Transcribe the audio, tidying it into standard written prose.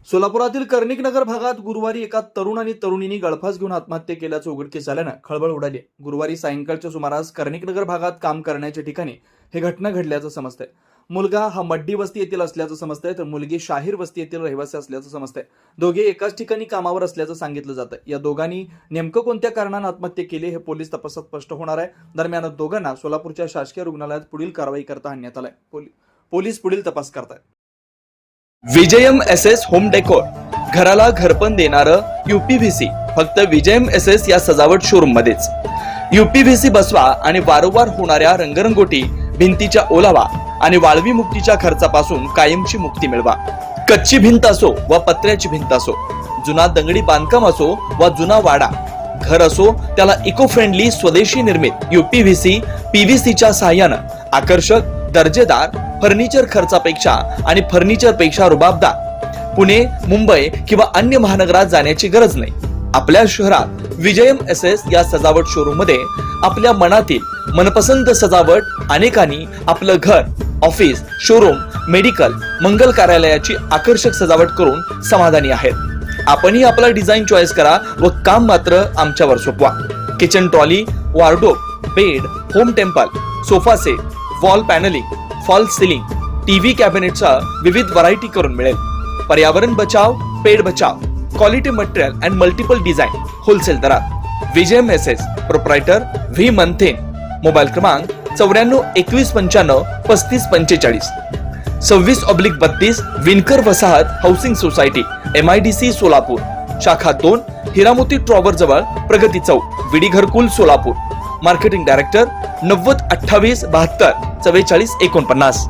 सोलापुरातील कर्णिकनगर भागात गुरुवारी एका तरुण आणि तरुणींनी गळफास घेऊन आत्महत्या केल्याचं उघडकीस आल्यानं खळबळ उडाली. गुरुवारी सायंकाळच्या सुमारास कर्णिकनगर भागात काम करण्याच्या ठिकाणी ही घटना घडल्याचं समजतंय. मुलगा हा मड्डी वस्ती येथील असल्याचं समजतंय, तर मुलगी शाहीर वस्ती येथील रहिवासी असल्याचं समजतंय. दोघे एकाच ठिकाणी कामावर असल्याचं सांगितलं जातंय. या दोघांनी नेमकं कोणत्या कारणानं आत्महत्या केली हे पोलीस तपासात स्पष्ट होणार आहे. दरम्यान दोघांना सोलापूरच्या शासकीय रुग्णालयात पुढील कारवाई करता आणण्यात आलंय. पोलीस पुढील तपास करतायत. विजयम एसएस होम डेकोर, घराला घरपण देणारं यूपीव्हीसी फक्त विजयम एसएस या सजावट शोरूम मध्येच. यूपीव्हीसी बसवा आणि वारंवार होणाऱ्या रंगरंगोटी, भिंतीच्या ओलावा आणि वाळवी मुक्तीच्या खर्चापासून कायमची मुक्ती मिळवा. कच्ची भिंत असो व पत्र्याची भिंत असो, जुना दगडी बांधकाम असो व जुना वाडा, घर असो त्याला इको फ्रेंडली स्वदेशी निर्मित यूपीव्हीसी पीव्हीसीच्या सहाय्यानं आकर्षक, दर्जेदार फर्निचर खर्चापेक्षा आणि फर्निचरपेक्षा रुबाबदार. पुणे, मुंबई किंवा अन्य महानगरात जाण्याची गरज नाही. आपल्या शहरात विजयम एसएस या सजावट शोरूम मध्ये आपल्या मनातील मनपसंत सजावट अनेकांनी आपलं घर, ऑफिस, शोरूम, मेडिकल, मंगल कार्यालयाची आकर्षक सजावट करून समाधानी आहेत. आपणही आपला डिझाईन चॉईस करा व काम मात्र आमच्यावर सोपवा. Kitchen trolley, wardrobe, bed, home temple, sofa set, wall panelling, false ceiling, TV कॅबिनेटचा विविध व्हरायटी करून मिळेल. पर्यावरण बचाव, पेड़ बचाव, quality material and multiple design wholesale दरात. Vijayam SS, proprietor V Manthen. Mobile क्रमांक 94 21 95 35 45, 26/32 विनकर वसाहत हाऊसिंग सोसायटी, MIDC सोलापूर. शाखा 2, हिरामोती टॉवर जवळ, प्रगती चौक, विडी घरकुल सोलापूर. Marketing director 90 28 72 44 49.